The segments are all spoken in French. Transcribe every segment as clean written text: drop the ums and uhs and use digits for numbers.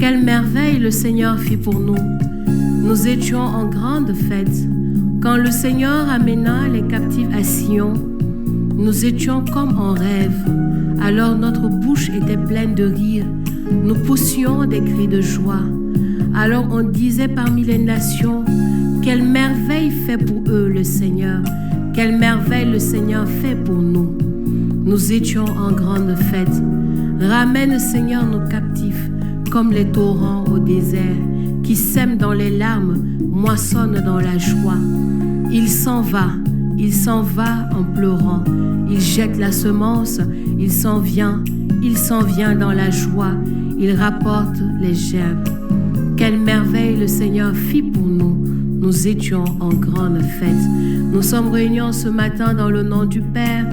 Quelle merveille le Seigneur fit pour nous. Nous étions en grande fête. Quand le Seigneur amena les captifs à Sion, nous étions comme en rêve. Alors notre bouche était pleine de rire. Nous poussions des cris de joie. Alors on disait parmi les nations, quelle merveille fait pour eux le Seigneur. Quelle merveille le Seigneur fait pour nous. Nous étions en grande fête. Ramène, Seigneur, nos captifs, comme les torrents au désert, qui sèment dans les larmes, moissonnent dans la joie. Il s'en va en pleurant. Il jette la semence, il s'en vient dans la joie. Il rapporte les gerbes. Quelle merveille le Seigneur fit pour nous. Nous étions en grande fête. Nous sommes réunis ce matin dans le nom du Père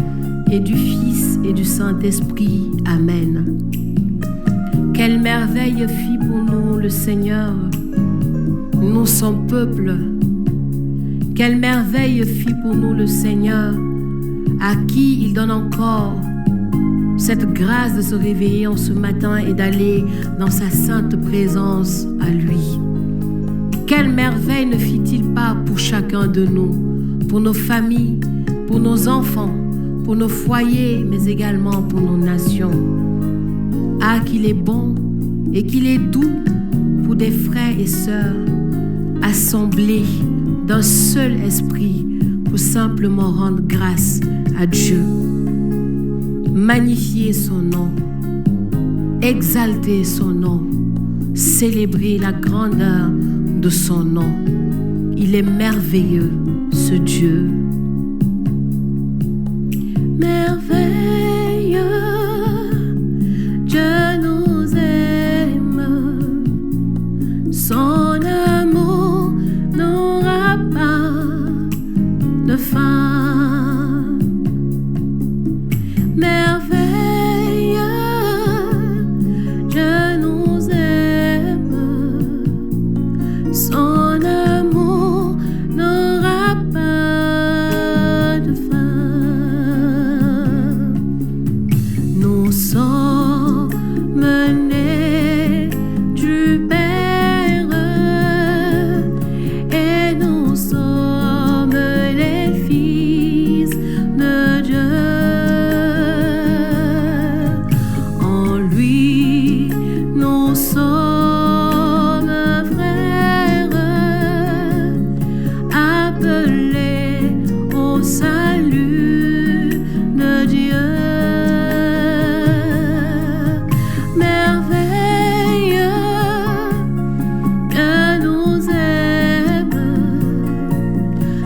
et du Fils et du Saint-Esprit. Amen. Quelle merveille fit pour nous le Seigneur, nous son peuple. Quelle merveille fit pour nous le Seigneur, à qui il donne encore cette grâce de se réveiller en ce matin et d'aller dans sa sainte présence à lui. Quelle merveille ne fit-il pas pour chacun de nous, pour nos familles, pour nos enfants, pour nos foyers, mais également pour nos nations. Ah, qu'il est bon et qu'il est doux pour des frères et sœurs assemblés d'un seul esprit pour simplement rendre grâce à Dieu. Magnifier son nom, exalter son nom, célébrer la grandeur de son nom. Il est merveilleux, ce Dieu. Merveilleux, Dieu nous aime, son amour n'aura pas de fin. Merveilleux, Dieu nous aime, son amour n'aura pas de fin. Nous sommes nés du Père et nous sommes les fils de Dieu. En lui, nous sommes frères, appelés au salut de Dieu. Merveilleux, que nous aime,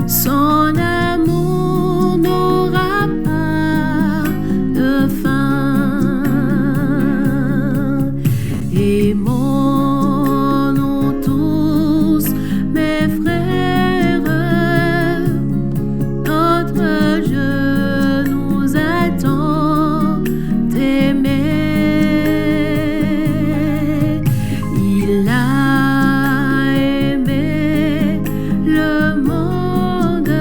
son amour n'aura pas de fin. Aimons-nous tous, mes frères, notre Dieu nous attend d'aimer. Il a aimé le monde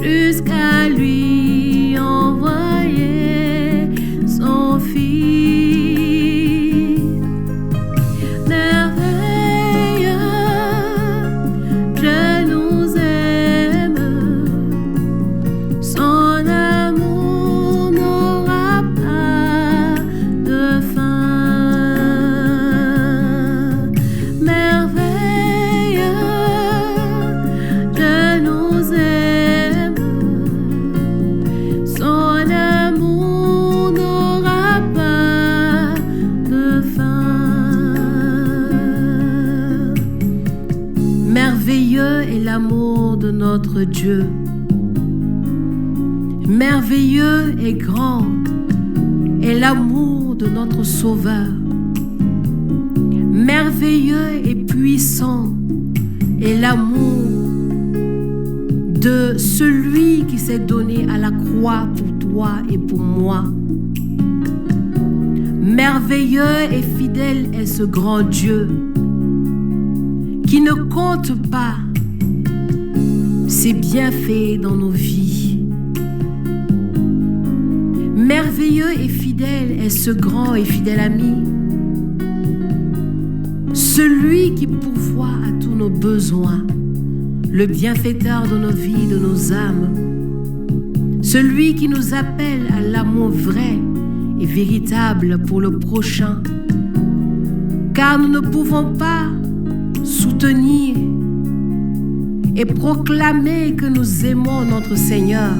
jusqu'à lui envoyer son Fils. Merveilleux, Dieu nous aime, son amour n'aura pas de fin. Merveilleux, Dieu nous aime, son amour n'aura pas de fin. Merveilleux est l'amour de notre Dieu. Merveilleux et grand est l'amour de notre Sauveur. Merveilleux et puissant est l'amour de celui qui s'est donné à la croix pour toi et pour moi. Merveilleux et fidèle est ce grand Dieu qui ne compte pas ses bienfaits dans nos vies. Merveilleux et fidèle est ce grand et fidèle ami celui qui pourvoit à tous nos besoins, le bienfaiteur de nos vies, de nos âmes, celui qui nous appelle à l'amour vrai et véritable pour le prochain, car nous ne pouvons pas soutenir et proclamer que nous aimons notre Seigneur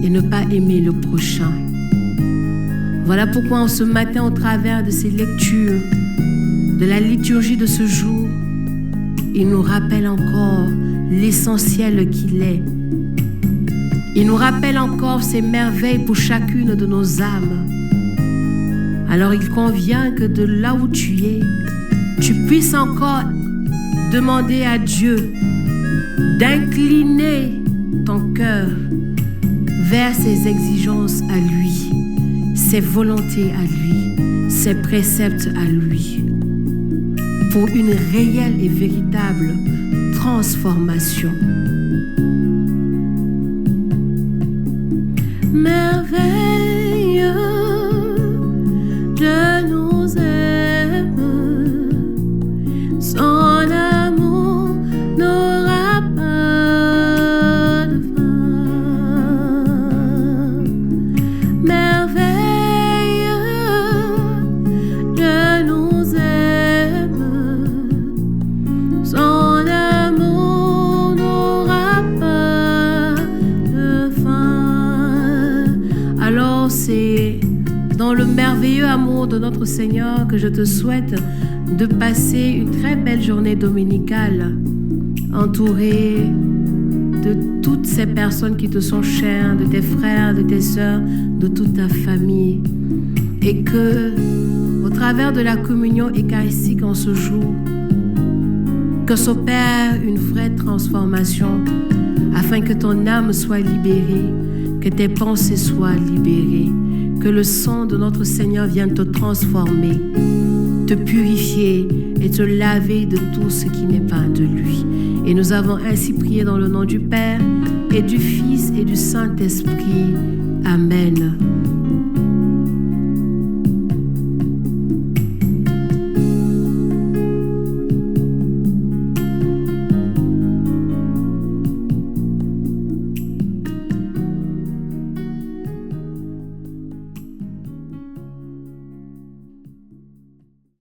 et ne pas aimer le prochain. Voilà pourquoi en ce matin, au travers de ces lectures, de la liturgie de ce jour, il nous rappelle encore l'essentiel qu'il est. Il nous rappelle encore ses merveilles pour chacune de nos âmes. Alors il convient que de là où tu es, tu puisses encore demander à Dieu d'incliner ton cœur vers ses exigences à lui, ses volontés à lui, ses préceptes à lui, pour une réelle et véritable transformation. Merveilleux, Dieu nous aime, son amour n'aura pas de fin. Merveilleux, Dieu nous aime, son amour n'aura pas de fin. Alors c'est dans le merveilleux amour de notre Seigneur que je te souhaite de passer une très belle journée dominicale, entourée de toutes ces personnes qui te sont chères, de tes frères, de tes sœurs, de toute ta famille. Et que, au travers de la communion eucharistique en ce jour, que s'opère une vraie transformation afin que ton âme soit libérée, que tes pensées soient libérées, que le sang de notre Seigneur vienne te transformer, te purifier et te laver de tout ce qui n'est pas de lui. Et nous avons ainsi prié dans le nom du Père et du Fils et du Saint-Esprit. Amen.